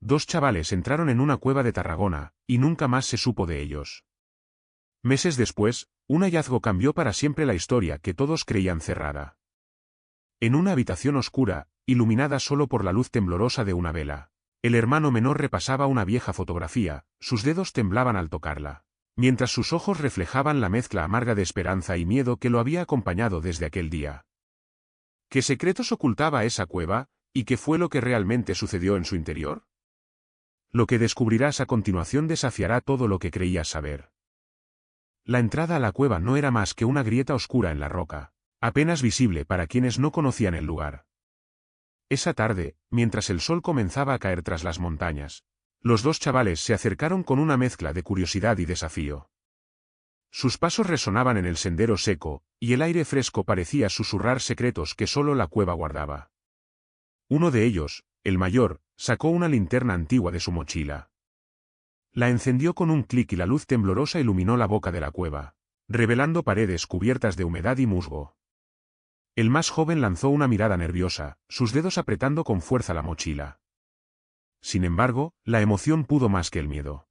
dos chavales entraron en una cueva de Tarragona, y nunca más se supo de ellos. Meses después, un hallazgo cambió para siempre la historia que todos creían cerrada. En una habitación oscura, iluminada solo por la luz temblorosa de una vela, el hermano menor repasaba una vieja fotografía, sus dedos temblaban al tocarla, mientras sus ojos reflejaban la mezcla amarga de esperanza y miedo que lo había acompañado desde aquel día. ¿Qué secretos ocultaba esa cueva, y qué fue lo que realmente sucedió en su interior? Lo que descubrirás a continuación desafiará todo lo que creías saber. La entrada a la cueva no era más que una grieta oscura en la roca, apenas visible para quienes no conocían el lugar. Esa tarde, mientras el sol comenzaba a caer tras las montañas, los dos chavales se acercaron con una mezcla de curiosidad y desafío. Sus pasos resonaban en el sendero seco, y el aire fresco parecía susurrar secretos que solo la cueva guardaba. Uno de ellos, el mayor, sacó una linterna antigua de su mochila. La encendió con un clic y la luz temblorosa iluminó la boca de la cueva, revelando paredes cubiertas de humedad y musgo. El más joven lanzó una mirada nerviosa, sus dedos apretando con fuerza la mochila. Sin embargo, la emoción pudo más que el miedo.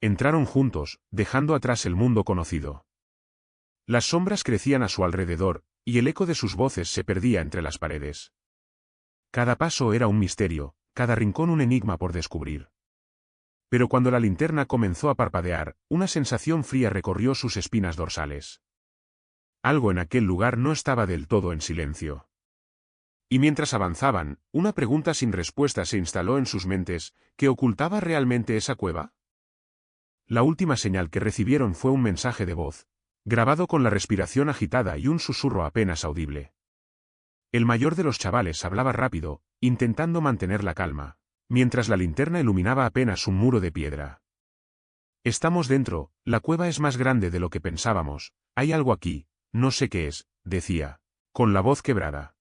Entraron juntos, dejando atrás el mundo conocido. Las sombras crecían a su alrededor, y el eco de sus voces se perdía entre las paredes. Cada paso era un misterio, cada rincón un enigma por descubrir. Pero cuando la linterna comenzó a parpadear, una sensación fría recorrió sus espinas dorsales. Algo en aquel lugar no estaba del todo en silencio. Y mientras avanzaban, una pregunta sin respuesta se instaló en sus mentes: ¿qué ocultaba realmente esa cueva? La última señal que recibieron fue un mensaje de voz, grabado con la respiración agitada y un susurro apenas audible. El mayor de los chavales hablaba rápido, intentando mantener la calma, mientras la linterna iluminaba apenas un muro de piedra. Estamos dentro, la cueva es más grande de lo que pensábamos, hay algo aquí, no sé qué es, decía, con la voz quebrada.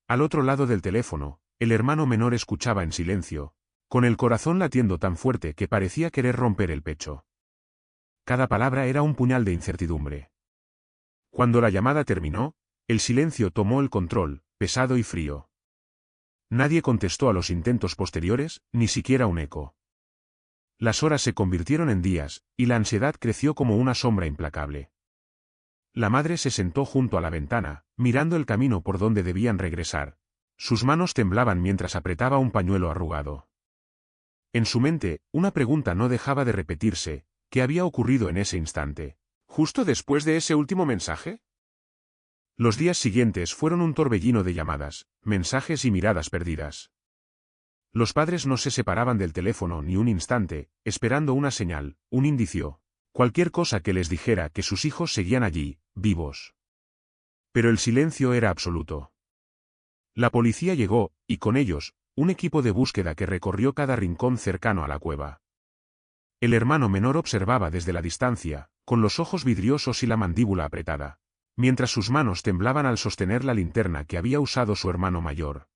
Al otro lado del teléfono, el hermano menor escuchaba en silencio, con el corazón latiendo tan fuerte que parecía querer romper el pecho. Cada palabra era un puñal de incertidumbre. Cuando la llamada terminó, el silencio tomó el control, pesado y frío. Nadie contestó a los intentos posteriores, ni siquiera un eco. Las horas se convirtieron en días, y la ansiedad creció como una sombra implacable. La madre se sentó junto a la ventana, mirando el camino por donde debían regresar. Sus manos temblaban mientras apretaba un pañuelo arrugado. En su mente, una pregunta no dejaba de repetirse: ¿qué había ocurrido en ese instante, justo después de ese último mensaje? Los días siguientes fueron un torbellino de llamadas, mensajes y miradas perdidas. Los padres no se separaban del teléfono ni un instante, esperando una señal, un indicio, cualquier cosa que les dijera que sus hijos seguían allí, vivos. Pero el silencio era absoluto. La policía llegó, y con ellos, un equipo de búsqueda que recorrió cada rincón cercano a la cueva. El hermano menor observaba desde la distancia, con los ojos vidriosos y la mandíbula apretada, mientras sus manos temblaban al sostener la linterna que había usado su hermano mayor.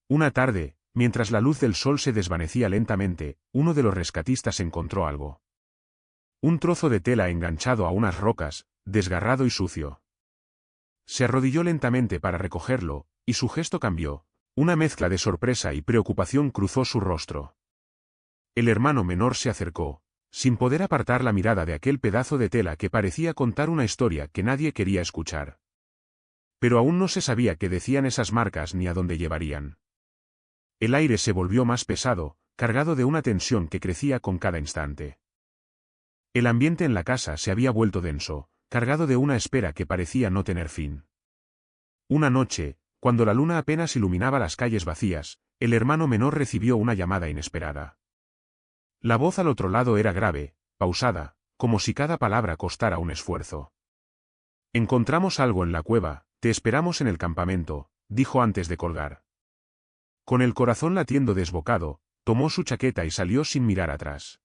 Una tarde, mientras la luz del sol se desvanecía lentamente, uno de los rescatistas encontró algo. Un trozo de tela enganchado a unas rocas, desgarrado y sucio. Se arrodilló lentamente para recogerlo, y su gesto cambió. Una mezcla de sorpresa y preocupación cruzó su rostro. El hermano menor se acercó, sin poder apartar la mirada de aquel pedazo de tela que parecía contar una historia que nadie quería escuchar. Pero aún no se sabía qué decían esas marcas ni a dónde llevarían. El aire se volvió más pesado, cargado de una tensión que crecía con cada instante. El ambiente en la casa se había vuelto denso, cargado de una espera que parecía no tener fin. Una noche, cuando la luna apenas iluminaba las calles vacías, el hermano menor recibió una llamada inesperada. La voz al otro lado era grave, pausada, como si cada palabra costara un esfuerzo. «Encontramos algo en la cueva, te esperamos en el campamento», dijo antes de colgar. Con el corazón latiendo desbocado, tomó su chaqueta y salió sin mirar atrás.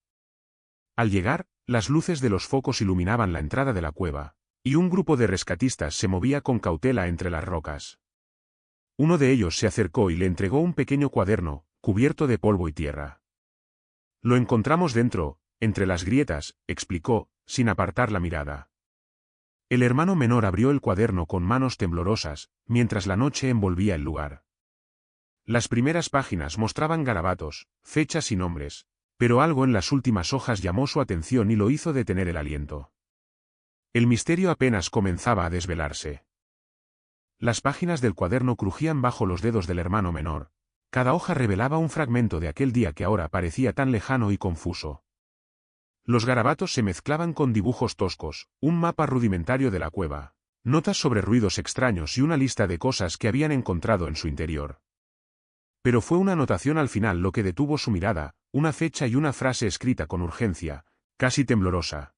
Al llegar, las luces de los focos iluminaban la entrada de la cueva, y un grupo de rescatistas se movía con cautela entre las rocas. Uno de ellos se acercó y le entregó un pequeño cuaderno, cubierto de polvo y tierra. «Lo encontramos dentro, entre las grietas», explicó, sin apartar la mirada. El hermano menor abrió el cuaderno con manos temblorosas, mientras la noche envolvía el lugar. Las primeras páginas mostraban garabatos, fechas y nombres, pero algo en las últimas hojas llamó su atención y lo hizo detener el aliento. El misterio apenas comenzaba a desvelarse. Las páginas del cuaderno crujían bajo los dedos del hermano menor. Cada hoja revelaba un fragmento de aquel día que ahora parecía tan lejano y confuso. Los garabatos se mezclaban con dibujos toscos, un mapa rudimentario de la cueva, notas sobre ruidos extraños y una lista de cosas que habían encontrado en su interior. Pero fue una anotación al final lo que detuvo su mirada, una fecha y una frase escrita con urgencia, casi temblorosa.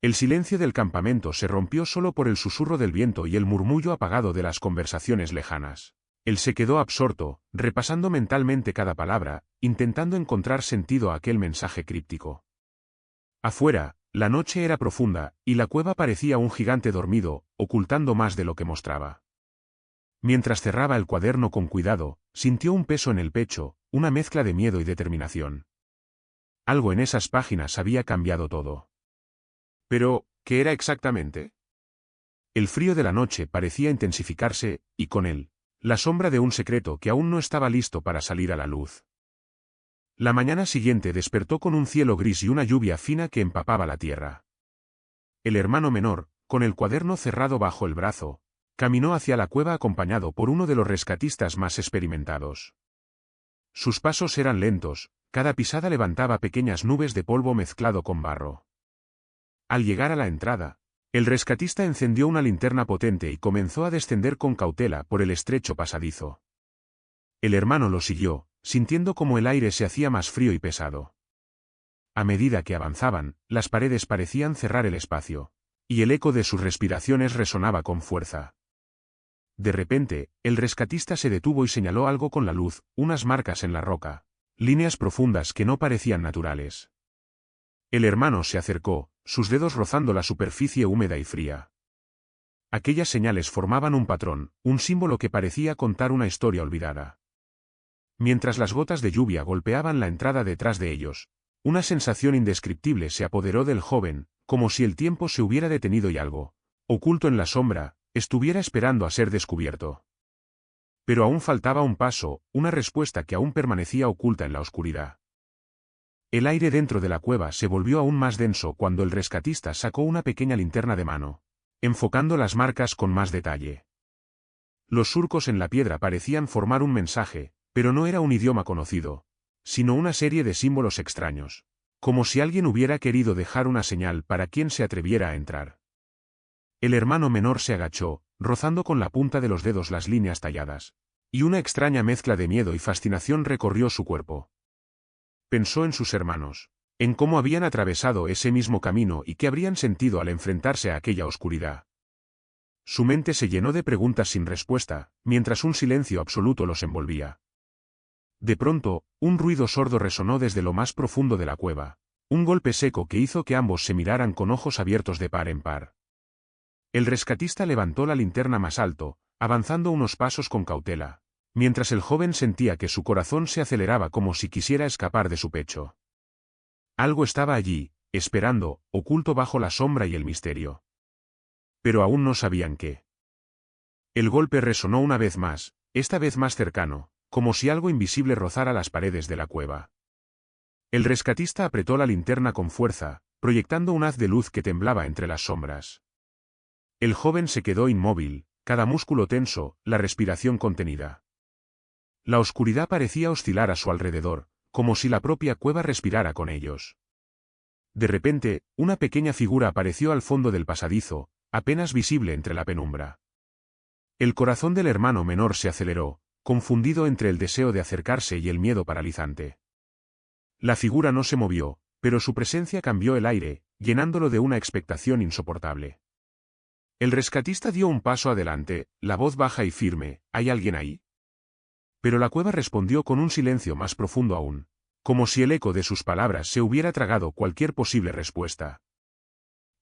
El silencio del campamento se rompió solo por el susurro del viento y el murmullo apagado de las conversaciones lejanas. Él se quedó absorto, repasando mentalmente cada palabra, intentando encontrar sentido a aquel mensaje críptico. Afuera, la noche era profunda, y la cueva parecía un gigante dormido, ocultando más de lo que mostraba. Mientras cerraba el cuaderno con cuidado, sintió un peso en el pecho, una mezcla de miedo y determinación. Algo en esas páginas había cambiado todo. Pero, ¿qué era exactamente? El frío de la noche parecía intensificarse, y con él, la sombra de un secreto que aún no estaba listo para salir a la luz. La mañana siguiente despertó con un cielo gris y una lluvia fina que empapaba la tierra. El hermano menor, con el cuaderno cerrado bajo el brazo, caminó hacia la cueva acompañado por uno de los rescatistas más experimentados. Sus pasos eran lentos, cada pisada levantaba pequeñas nubes de polvo mezclado con barro. Al llegar a la entrada, el rescatista encendió una linterna potente y comenzó a descender con cautela por el estrecho pasadizo. El hermano lo siguió, sintiendo como el aire se hacía más frío y pesado. A medida que avanzaban, las paredes parecían cerrar el espacio, y el eco de sus respiraciones resonaba con fuerza. De repente, el rescatista se detuvo y señaló algo con la luz, unas marcas en la roca, líneas profundas que no parecían naturales. El hermano se acercó, sus dedos rozando la superficie húmeda y fría. Aquellas señales formaban un patrón, un símbolo que parecía contar una historia olvidada. Mientras las gotas de lluvia golpeaban la entrada detrás de ellos, una sensación indescriptible se apoderó del joven, como si el tiempo se hubiera detenido y algo, oculto en la sombra, estuviera esperando a ser descubierto. Pero aún faltaba un paso, una respuesta que aún permanecía oculta en la oscuridad. El aire dentro de la cueva se volvió aún más denso cuando el rescatista sacó una pequeña linterna de mano, enfocando las marcas con más detalle. Los surcos en la piedra parecían formar un mensaje, pero no era un idioma conocido, sino una serie de símbolos extraños, como si alguien hubiera querido dejar una señal para quien se atreviera a entrar. El hermano menor se agachó, rozando con la punta de los dedos las líneas talladas, y una extraña mezcla de miedo y fascinación recorrió su cuerpo. Pensó en sus hermanos, en cómo habían atravesado ese mismo camino y qué habrían sentido al enfrentarse a aquella oscuridad. Su mente se llenó de preguntas sin respuesta, mientras un silencio absoluto los envolvía. De pronto, un ruido sordo resonó desde lo más profundo de la cueva, un golpe seco que hizo que ambos se miraran con ojos abiertos de par en par. El rescatista levantó la linterna más alto, avanzando unos pasos con cautela, mientras el joven sentía que su corazón se aceleraba como si quisiera escapar de su pecho. Algo estaba allí, esperando, oculto bajo la sombra y el misterio. Pero aún no sabían qué. El golpe resonó una vez más, esta vez más cercano, como si algo invisible rozara las paredes de la cueva. El rescatista apretó la linterna con fuerza, proyectando un haz de luz que temblaba entre las sombras. El joven se quedó inmóvil, cada músculo tenso, la respiración contenida. La oscuridad parecía oscilar a su alrededor, como si la propia cueva respirara con ellos. De repente, una pequeña figura apareció al fondo del pasadizo, apenas visible entre la penumbra. El corazón del hermano menor se aceleró, confundido entre el deseo de acercarse y el miedo paralizante. La figura no se movió, pero su presencia cambió el aire, llenándolo de una expectación insoportable. El rescatista dio un paso adelante, la voz baja y firme, ¿hay alguien ahí? Pero la cueva respondió con un silencio más profundo aún, como si el eco de sus palabras se hubiera tragado cualquier posible respuesta.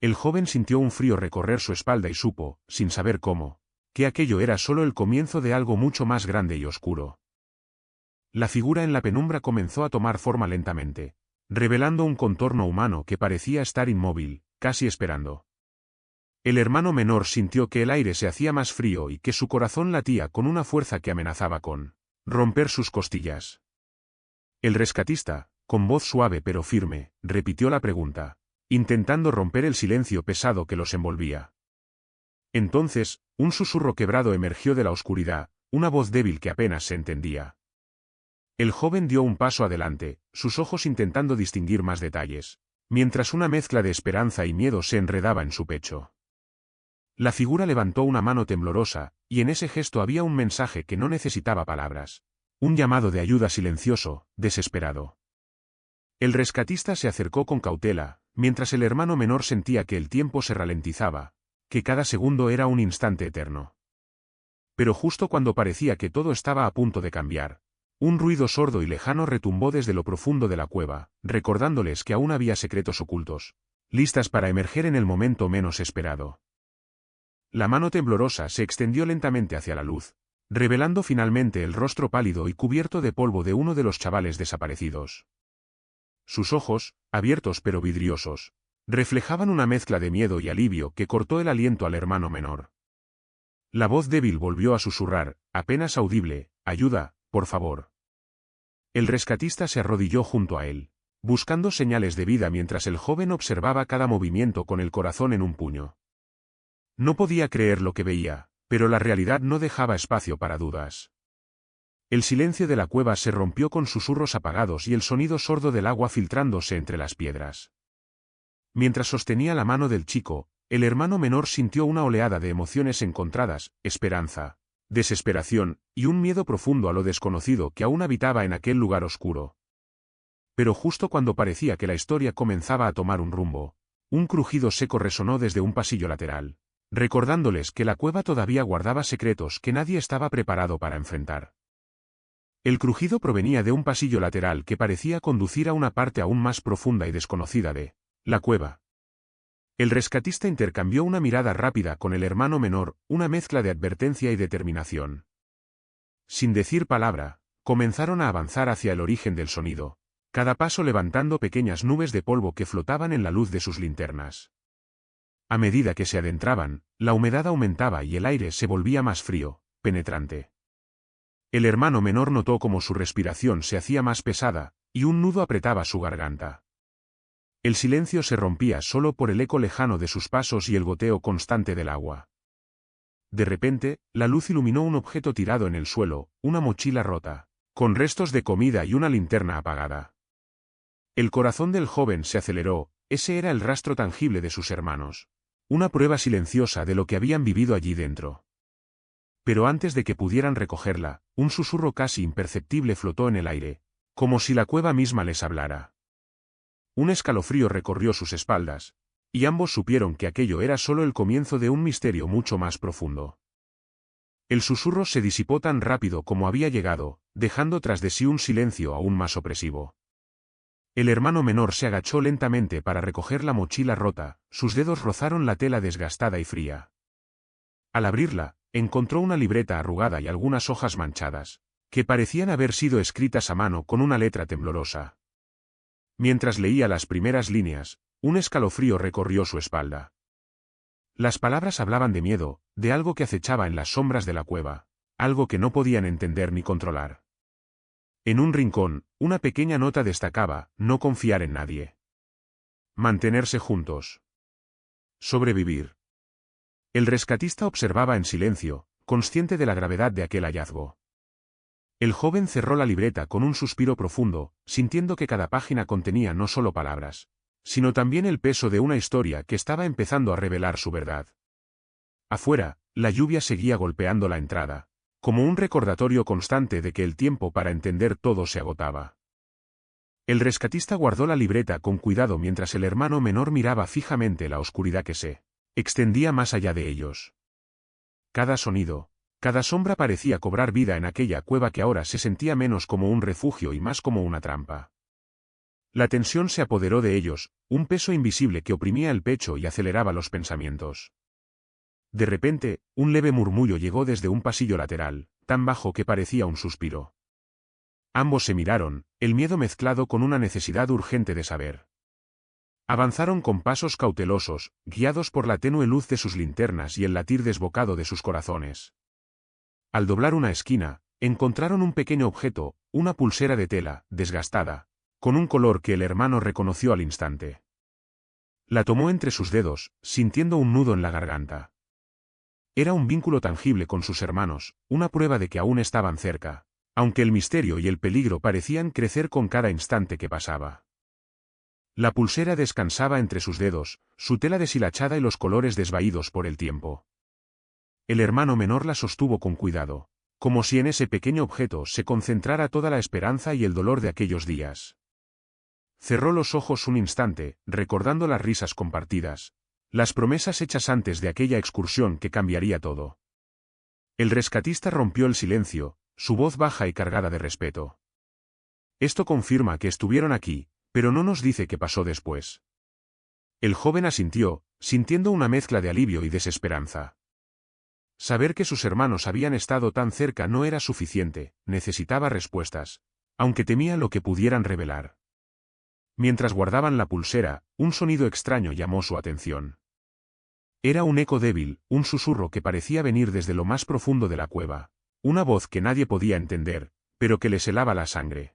El joven sintió un frío recorrer su espalda y supo, sin saber cómo, que aquello era solo el comienzo de algo mucho más grande y oscuro. La figura en la penumbra comenzó a tomar forma lentamente, revelando un contorno humano que parecía estar inmóvil, casi esperando. El hermano menor sintió que el aire se hacía más frío y que su corazón latía con una fuerza que amenazaba con Romper sus costillas. El rescatista, con voz suave pero firme, repitió la pregunta, intentando romper el silencio pesado que los envolvía. Entonces, un susurro quebrado emergió de la oscuridad, una voz débil que apenas se entendía. El joven dio un paso adelante, sus ojos intentando distinguir más detalles, mientras una mezcla de esperanza y miedo se enredaba en su pecho. La figura levantó una mano temblorosa, y en ese gesto había un mensaje que no necesitaba palabras. Un llamado de ayuda silencioso, desesperado. El rescatista se acercó con cautela, mientras el hermano menor sentía que el tiempo se ralentizaba, que cada segundo era un instante eterno. Pero justo cuando parecía que todo estaba a punto de cambiar, un ruido sordo y lejano retumbó desde lo profundo de la cueva, recordándoles que aún había secretos ocultos, listas para emerger en el momento menos esperado. La mano temblorosa se extendió lentamente hacia la luz, revelando finalmente el rostro pálido y cubierto de polvo de uno de los chavales desaparecidos. Sus ojos, abiertos pero vidriosos, reflejaban una mezcla de miedo y alivio que cortó el aliento al hermano menor. La voz débil volvió a susurrar, apenas audible, «Ayuda, por favor». El rescatista se arrodilló junto a él, buscando señales de vida mientras el joven observaba cada movimiento con el corazón en un puño. No podía creer lo que veía, pero la realidad no dejaba espacio para dudas. El silencio de la cueva se rompió con susurros apagados y el sonido sordo del agua filtrándose entre las piedras. Mientras sostenía la mano del chico, el hermano menor sintió una oleada de emociones encontradas, esperanza, desesperación, y un miedo profundo a lo desconocido que aún habitaba en aquel lugar oscuro. Pero justo cuando parecía que la historia comenzaba a tomar un rumbo, un crujido seco resonó desde un pasillo lateral, recordándoles que la cueva todavía guardaba secretos que nadie estaba preparado para enfrentar. El crujido provenía de un pasillo lateral que parecía conducir a una parte aún más profunda y desconocida de la cueva. El rescatista intercambió una mirada rápida con el hermano menor, una mezcla de advertencia y determinación. Sin decir palabra, comenzaron a avanzar hacia el origen del sonido, cada paso levantando pequeñas nubes de polvo que flotaban en la luz de sus linternas. A medida que se adentraban, la humedad aumentaba y el aire se volvía más frío, penetrante. El hermano menor notó cómo su respiración se hacía más pesada, y un nudo apretaba su garganta. El silencio se rompía solo por el eco lejano de sus pasos y el goteo constante del agua. De repente, la luz iluminó un objeto tirado en el suelo, una mochila rota, con restos de comida y una linterna apagada. El corazón del joven se aceleró, ese era el rastro tangible de sus hermanos. Una prueba silenciosa de lo que habían vivido allí dentro. Pero antes de que pudieran recogerla, un susurro casi imperceptible flotó en el aire, como si la cueva misma les hablara. Un escalofrío recorrió sus espaldas, y ambos supieron que aquello era solo el comienzo de un misterio mucho más profundo. El susurro se disipó tan rápido como había llegado, dejando tras de sí un silencio aún más opresivo. El hermano menor se agachó lentamente para recoger la mochila rota, sus dedos rozaron la tela desgastada y fría. Al abrirla, encontró una libreta arrugada y algunas hojas manchadas, que parecían haber sido escritas a mano con una letra temblorosa. Mientras leía las primeras líneas, un escalofrío recorrió su espalda. Las palabras hablaban de miedo, de algo que acechaba en las sombras de la cueva, algo que no podían entender ni controlar. En un rincón, una pequeña nota destacaba: no confiar en nadie. Mantenerse juntos. Sobrevivir. El rescatista observaba en silencio, consciente de la gravedad de aquel hallazgo. El joven cerró la libreta con un suspiro profundo, sintiendo que cada página contenía no solo palabras, sino también el peso de una historia que estaba empezando a revelar su verdad. Afuera, la lluvia seguía golpeando la entrada, como un recordatorio constante de que el tiempo para entender todo se agotaba. El rescatista guardó la libreta con cuidado mientras el hermano menor miraba fijamente la oscuridad que se extendía más allá de ellos. Cada sonido, cada sombra parecía cobrar vida en aquella cueva que ahora se sentía menos como un refugio y más como una trampa. La tensión se apoderó de ellos, un peso invisible que oprimía el pecho y aceleraba los pensamientos. De repente, un leve murmullo llegó desde un pasillo lateral, tan bajo que parecía un suspiro. Ambos se miraron, el miedo mezclado con una necesidad urgente de saber. Avanzaron con pasos cautelosos, guiados por la tenue luz de sus linternas y el latir desbocado de sus corazones. Al doblar una esquina, encontraron un pequeño objeto, una pulsera de tela, desgastada, con un color que el hermano reconoció al instante. La tomó entre sus dedos, sintiendo un nudo en la garganta. Era un vínculo tangible con sus hermanos, una prueba de que aún estaban cerca, aunque el misterio y el peligro parecían crecer con cada instante que pasaba. La pulsera descansaba entre sus dedos, su tela deshilachada y los colores desvaídos por el tiempo. El hermano menor la sostuvo con cuidado, como si en ese pequeño objeto se concentrara toda la esperanza y el dolor de aquellos días. Cerró los ojos un instante, recordando las risas compartidas, las promesas hechas antes de aquella excursión que cambiaría todo. El rescatista rompió el silencio, su voz baja y cargada de respeto. Esto confirma que estuvieron aquí, pero no nos dice qué pasó después. El joven asintió, sintiendo una mezcla de alivio y desesperanza. Saber que sus hermanos habían estado tan cerca no era suficiente, necesitaba respuestas, aunque temía lo que pudieran revelar. Mientras guardaban la pulsera, un sonido extraño llamó su atención. Era un eco débil, un susurro que parecía venir desde lo más profundo de la cueva, una voz que nadie podía entender, pero que les helaba la sangre.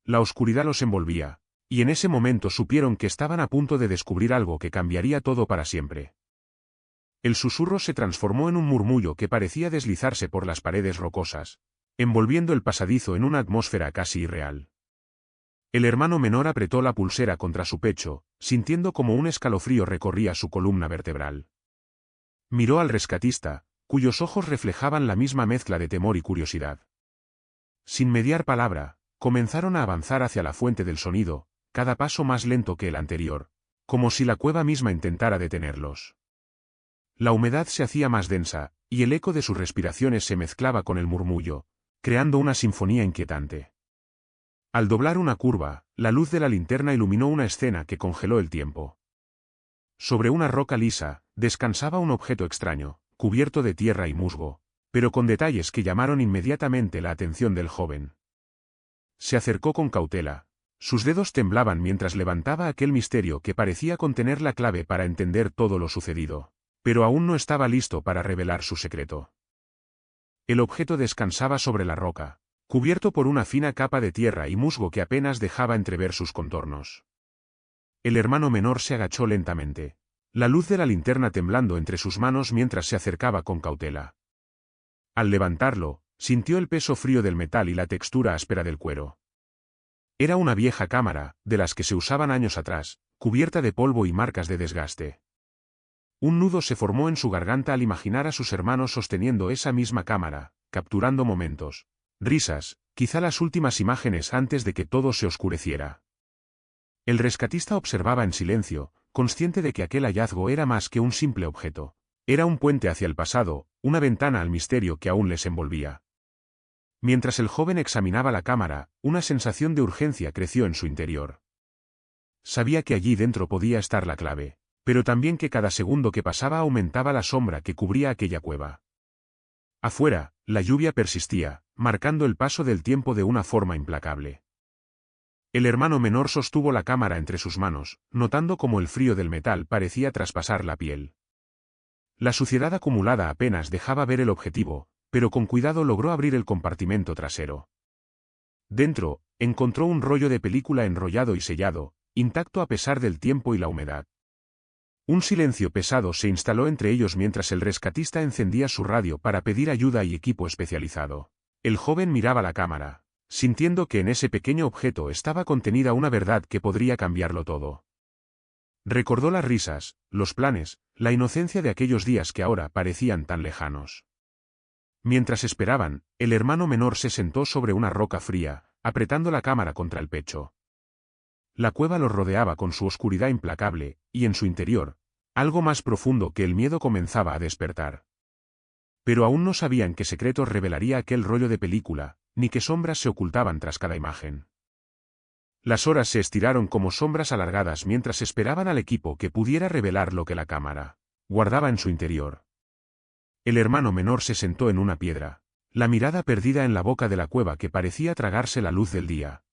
La oscuridad los envolvía, y en ese momento supieron que estaban a punto de descubrir algo que cambiaría todo para siempre. El susurro se transformó en un murmullo que parecía deslizarse por las paredes rocosas, envolviendo el pasadizo en una atmósfera casi irreal. El hermano menor apretó la pulsera contra su pecho, sintiendo como un escalofrío recorría su columna vertebral. Miró al rescatista, cuyos ojos reflejaban la misma mezcla de temor y curiosidad. Sin mediar palabra, comenzaron a avanzar hacia la fuente del sonido, cada paso más lento que el anterior, como si la cueva misma intentara detenerlos. La humedad se hacía más densa, y el eco de sus respiraciones se mezclaba con el murmullo, creando una sinfonía inquietante. Al doblar una curva, la luz de la linterna iluminó una escena que congeló el tiempo. Sobre una roca lisa, descansaba un objeto extraño, cubierto de tierra y musgo, pero con detalles que llamaron inmediatamente la atención del joven. Se acercó con cautela. Sus dedos temblaban mientras levantaba aquel misterio que parecía contener la clave para entender todo lo sucedido, pero aún no estaba listo para revelar su secreto. El objeto descansaba sobre la roca, cubierto por una fina capa de tierra y musgo que apenas dejaba entrever sus contornos. El hermano menor se agachó lentamente, la luz de la linterna temblando entre sus manos mientras se acercaba con cautela. Al levantarlo, sintió el peso frío del metal y la textura áspera del cuero. Era una vieja cámara, de las que se usaban años atrás, cubierta de polvo y marcas de desgaste. Un nudo se formó en su garganta al imaginar a sus hermanos sosteniendo esa misma cámara, capturando momentos, risas, quizá las últimas imágenes antes de que todo se oscureciera. El rescatista observaba en silencio, consciente de que aquel hallazgo era más que un simple objeto. Era un puente hacia el pasado, una ventana al misterio que aún les envolvía. Mientras el joven examinaba la cámara, una sensación de urgencia creció en su interior. Sabía que allí dentro podía estar la clave, pero también que cada segundo que pasaba aumentaba la sombra que cubría aquella cueva. Afuera, la lluvia persistía, marcando el paso del tiempo de una forma implacable. El hermano menor sostuvo la cámara entre sus manos, notando cómo el frío del metal parecía traspasar la piel. La suciedad acumulada apenas dejaba ver el objetivo, pero con cuidado logró abrir el compartimento trasero. Dentro, encontró un rollo de película enrollado y sellado, intacto a pesar del tiempo y la humedad. Un silencio pesado se instaló entre ellos mientras el rescatista encendía su radio para pedir ayuda y equipo especializado. El joven miraba la cámara, sintiendo que en ese pequeño objeto estaba contenida una verdad que podría cambiarlo todo. Recordó las risas, los planes, la inocencia de aquellos días que ahora parecían tan lejanos. Mientras esperaban, el hermano menor se sentó sobre una roca fría, apretando la cámara contra el pecho. La cueva los rodeaba con su oscuridad implacable, y en su interior, algo más profundo que el miedo comenzaba a despertar. Pero aún no sabían qué secretos revelaría aquel rollo de película, ni qué sombras se ocultaban tras cada imagen. Las horas se estiraron como sombras alargadas mientras esperaban al equipo que pudiera revelar lo que la cámara guardaba en su interior. El hermano menor se sentó en una piedra, la mirada perdida en la boca de la cueva que parecía tragarse la luz del día.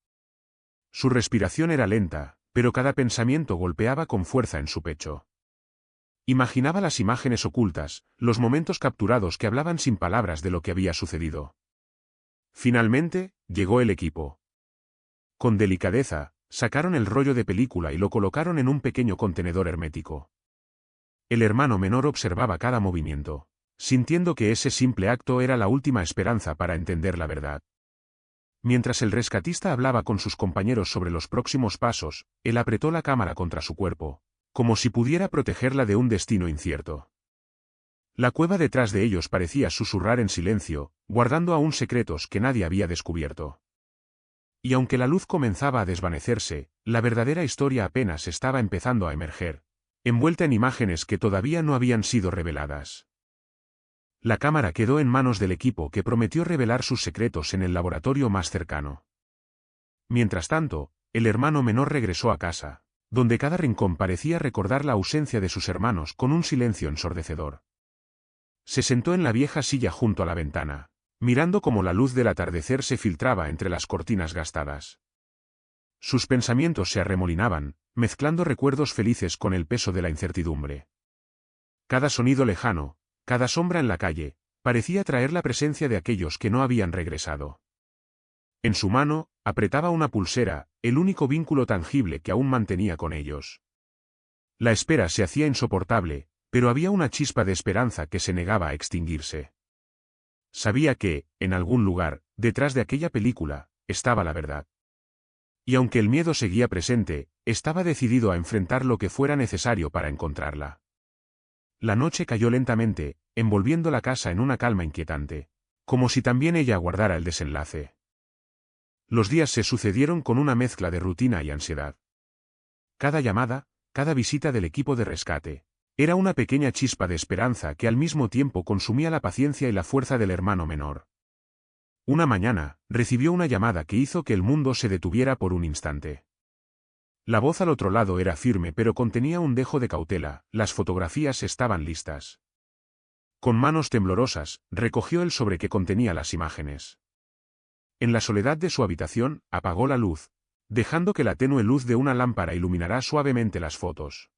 Su respiración era lenta, pero cada pensamiento golpeaba con fuerza en su pecho. Imaginaba las imágenes ocultas, los momentos capturados que hablaban sin palabras de lo que había sucedido. Finalmente, llegó el equipo. Con delicadeza, sacaron el rollo de película y lo colocaron en un pequeño contenedor hermético. El hermano menor observaba cada movimiento, sintiendo que ese simple acto era la última esperanza para entender la verdad. Mientras el rescatista hablaba con sus compañeros sobre los próximos pasos, él apretó la cámara contra su cuerpo, como si pudiera protegerla de un destino incierto. La cueva detrás de ellos parecía susurrar en silencio, guardando aún secretos que nadie había descubierto. Y aunque la luz comenzaba a desvanecerse, la verdadera historia apenas estaba empezando a emerger, envuelta en imágenes que todavía no habían sido reveladas. La cámara quedó en manos del equipo que prometió revelar sus secretos en el laboratorio más cercano. Mientras tanto, el hermano menor regresó a casa, donde cada rincón parecía recordar la ausencia de sus hermanos con un silencio ensordecedor. Se sentó en la vieja silla junto a la ventana, mirando cómo la luz del atardecer se filtraba entre las cortinas gastadas. Sus pensamientos se arremolinaban, mezclando recuerdos felices con el peso de la incertidumbre. Cada sonido lejano, cada sombra en la calle, parecía traer la presencia de aquellos que no habían regresado. En su mano, apretaba una pulsera, el único vínculo tangible que aún mantenía con ellos. La espera se hacía insoportable, pero había una chispa de esperanza que se negaba a extinguirse. Sabía que, en algún lugar, detrás de aquella película, estaba la verdad. Y aunque el miedo seguía presente, estaba decidido a enfrentar lo que fuera necesario para encontrarla. La noche cayó lentamente, envolviendo la casa en una calma inquietante, como si también ella aguardara el desenlace. Los días se sucedieron con una mezcla de rutina y ansiedad. Cada llamada, cada visita del equipo de rescate, era una pequeña chispa de esperanza que al mismo tiempo consumía la paciencia y la fuerza del hermano menor. Una mañana, recibió una llamada que hizo que el mundo se detuviera por un instante. La voz al otro lado era firme pero contenía un dejo de cautela, las fotografías estaban listas. Con manos temblorosas, recogió el sobre que contenía las imágenes. En la soledad de su habitación, apagó la luz, dejando que la tenue luz de una lámpara iluminara suavemente las fotos.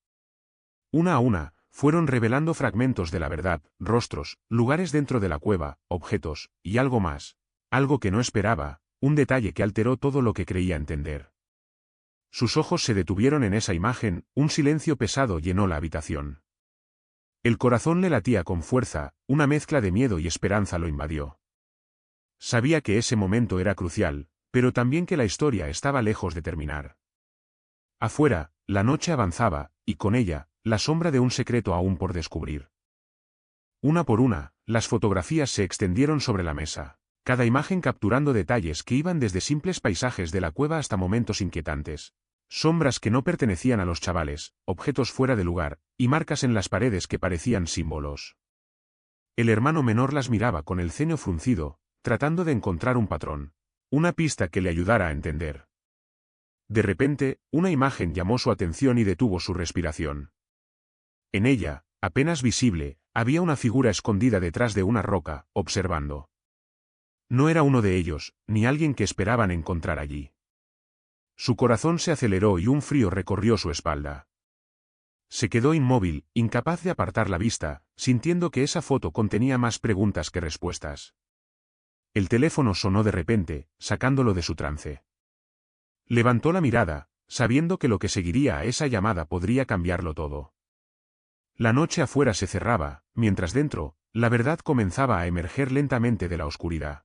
Una a una, fueron revelando fragmentos de la verdad, rostros, lugares dentro de la cueva, objetos, y algo más, algo que no esperaba, un detalle que alteró todo lo que creía entender. Sus ojos se detuvieron en esa imagen, un silencio pesado llenó la habitación. El corazón le latía con fuerza, una mezcla de miedo y esperanza lo invadió. Sabía que ese momento era crucial, pero también que la historia estaba lejos de terminar. Afuera, la noche avanzaba, y con ella, la sombra de un secreto aún por descubrir. Una por una, las fotografías se extendieron sobre la mesa, cada imagen capturando detalles que iban desde simples paisajes de la cueva hasta momentos inquietantes. Sombras que no pertenecían a los chavales, objetos fuera de lugar, y marcas en las paredes que parecían símbolos. El hermano menor las miraba con el ceño fruncido, tratando de encontrar un patrón, una pista que le ayudara a entender. De repente, una imagen llamó su atención y detuvo su respiración. En ella, apenas visible, había una figura escondida detrás de una roca, observando. No era uno de ellos, ni alguien que esperaban encontrar allí. Su corazón se aceleró y un frío recorrió su espalda. Se quedó inmóvil, incapaz de apartar la vista, sintiendo que esa foto contenía más preguntas que respuestas. El teléfono sonó de repente, sacándolo de su trance. Levantó la mirada, sabiendo que lo que seguiría a esa llamada podría cambiarlo todo. La noche afuera se cerraba, mientras dentro, la verdad comenzaba a emerger lentamente de la oscuridad.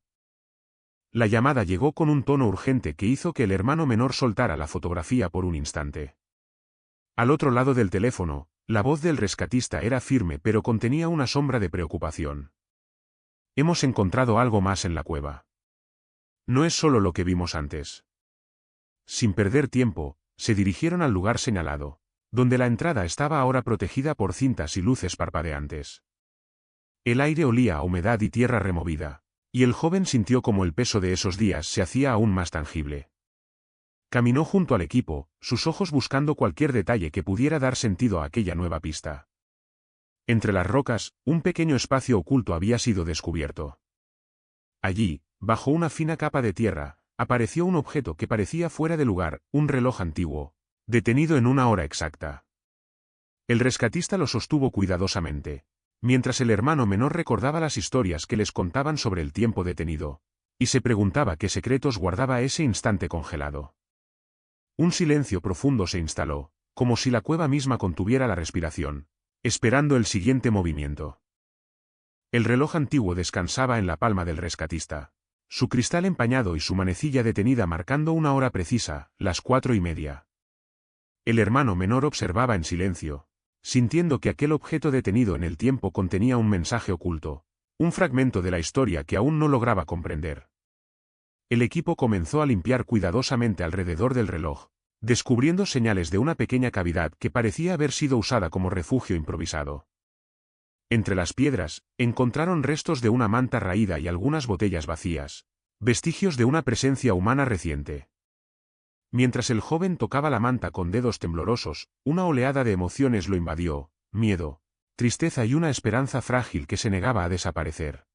La llamada llegó con un tono urgente que hizo que el hermano menor soltara la fotografía por un instante. Al otro lado del teléfono, la voz del rescatista era firme pero contenía una sombra de preocupación. Hemos encontrado algo más en la cueva. No es solo lo que vimos antes. Sin perder tiempo, se dirigieron al lugar señalado, donde la entrada estaba ahora protegida por cintas y luces parpadeantes. El aire olía a humedad y tierra removida, y el joven sintió como el peso de esos días se hacía aún más tangible. Caminó junto al equipo, sus ojos buscando cualquier detalle que pudiera dar sentido a aquella nueva pista. Entre las rocas, un pequeño espacio oculto había sido descubierto. Allí, bajo una fina capa de tierra, apareció un objeto que parecía fuera de lugar, un reloj antiguo, detenido en una hora exacta. El rescatista lo sostuvo cuidadosamente, mientras el hermano menor recordaba las historias que les contaban sobre el tiempo detenido, y se preguntaba qué secretos guardaba ese instante congelado. Un silencio profundo se instaló, como si la cueva misma contuviera la respiración, esperando el siguiente movimiento. El reloj antiguo descansaba en la palma del rescatista, su cristal empañado y su manecilla detenida marcando una hora precisa, las 4:30. El hermano menor observaba en silencio, sintiendo que aquel objeto detenido en el tiempo contenía un mensaje oculto, un fragmento de la historia que aún no lograba comprender. El equipo comenzó a limpiar cuidadosamente alrededor del reloj, descubriendo señales de una pequeña cavidad que parecía haber sido usada como refugio improvisado. Entre las piedras, encontraron restos de una manta raída y algunas botellas vacías, vestigios de una presencia humana reciente. Mientras el joven tocaba la manta con dedos temblorosos, una oleada de emociones lo invadió, miedo, tristeza y una esperanza frágil que se negaba a desaparecer.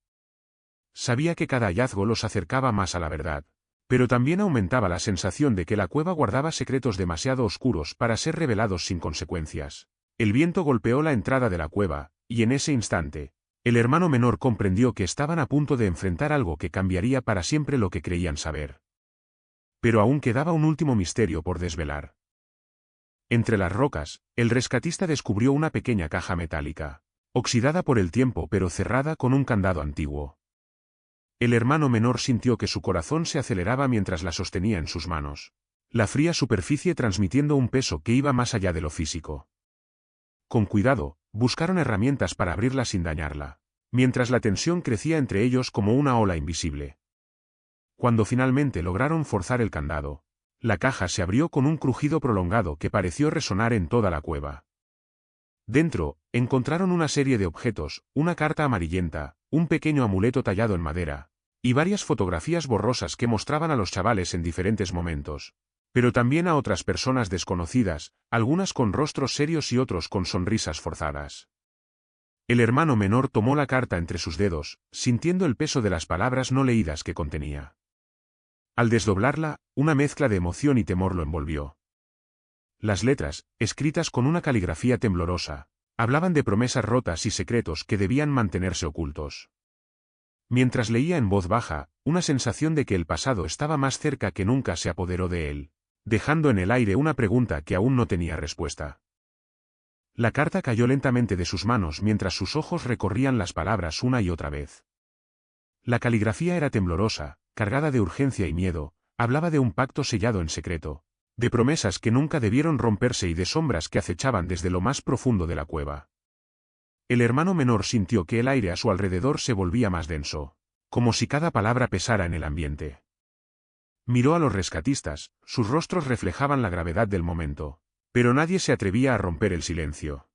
Sabía que cada hallazgo los acercaba más a la verdad, pero también aumentaba la sensación de que la cueva guardaba secretos demasiado oscuros para ser revelados sin consecuencias. El viento golpeó la entrada de la cueva, y en ese instante, el hermano menor comprendió que estaban a punto de enfrentar algo que cambiaría para siempre lo que creían saber. Pero aún quedaba un último misterio por desvelar. Entre las rocas, el rescatista descubrió una pequeña caja metálica, oxidada por el tiempo pero cerrada con un candado antiguo. El hermano menor sintió que su corazón se aceleraba mientras la sostenía en sus manos, la fría superficie transmitiendo un peso que iba más allá de lo físico. Con cuidado, buscaron herramientas para abrirla sin dañarla, mientras la tensión crecía entre ellos como una ola invisible. Cuando finalmente lograron forzar el candado, la caja se abrió con un crujido prolongado que pareció resonar en toda la cueva. Dentro, encontraron una serie de objetos, una carta amarillenta, un pequeño amuleto tallado en madera, y varias fotografías borrosas que mostraban a los chavales en diferentes momentos, pero también a otras personas desconocidas, algunas con rostros serios y otros con sonrisas forzadas. El hermano menor tomó la carta entre sus dedos, sintiendo el peso de las palabras no leídas que contenía. Al desdoblarla, una mezcla de emoción y temor lo envolvió. Las letras, escritas con una caligrafía temblorosa, hablaban de promesas rotas y secretos que debían mantenerse ocultos. Mientras leía en voz baja, una sensación de que el pasado estaba más cerca que nunca se apoderó de él, dejando en el aire una pregunta que aún no tenía respuesta. La carta cayó lentamente de sus manos mientras sus ojos recorrían las palabras una y otra vez. La caligrafía era temblorosa, cargada de urgencia y miedo, hablaba de un pacto sellado en secreto, de promesas que nunca debieron romperse y de sombras que acechaban desde lo más profundo de la cueva. El hermano menor sintió que el aire a su alrededor se volvía más denso, como si cada palabra pesara en el ambiente. Miró a los rescatistas, sus rostros reflejaban la gravedad del momento, pero nadie se atrevía a romper el silencio.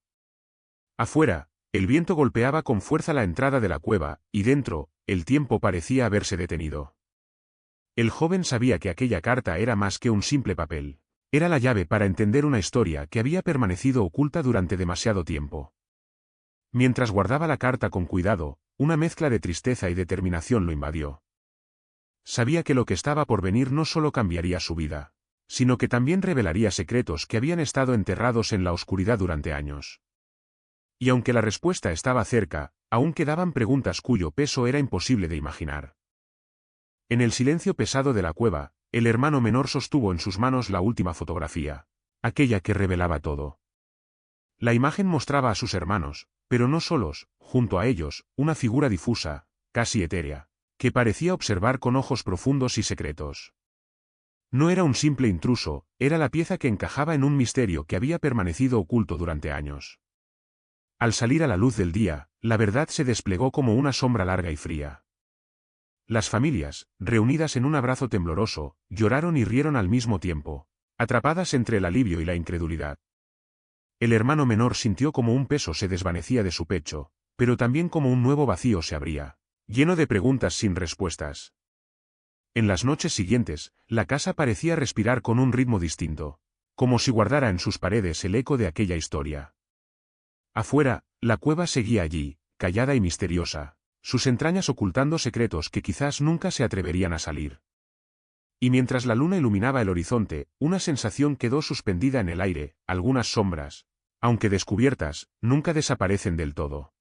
Afuera, el viento golpeaba con fuerza la entrada de la cueva, y dentro, el tiempo parecía haberse detenido. El joven sabía que aquella carta era más que un simple papel. Era la llave para entender una historia que había permanecido oculta durante demasiado tiempo. Mientras guardaba la carta con cuidado, una mezcla de tristeza y determinación lo invadió. Sabía que lo que estaba por venir no solo cambiaría su vida, sino que también revelaría secretos que habían estado enterrados en la oscuridad durante años. Y aunque la respuesta estaba cerca, aún quedaban preguntas cuyo peso era imposible de imaginar. En el silencio pesado de la cueva, el hermano menor sostuvo en sus manos la última fotografía, aquella que revelaba todo. La imagen mostraba a sus hermanos, pero no solos, junto a ellos, una figura difusa, casi etérea, que parecía observar con ojos profundos y secretos. No era un simple intruso, era la pieza que encajaba en un misterio que había permanecido oculto durante años. Al salir a la luz del día, la verdad se desplegó como una sombra larga y fría. Las familias, reunidas en un abrazo tembloroso, lloraron y rieron al mismo tiempo, atrapadas entre el alivio y la incredulidad. El hermano menor sintió como un peso se desvanecía de su pecho, pero también como un nuevo vacío se abría, lleno de preguntas sin respuestas. En las noches siguientes, la casa parecía respirar con un ritmo distinto, como si guardara en sus paredes el eco de aquella historia. Afuera, la cueva seguía allí, callada y misteriosa, sus entrañas ocultando secretos que quizás nunca se atreverían a salir. Y mientras la luna iluminaba el horizonte, una sensación quedó suspendida en el aire, algunas sombras, aunque descubiertas, nunca desaparecen del todo.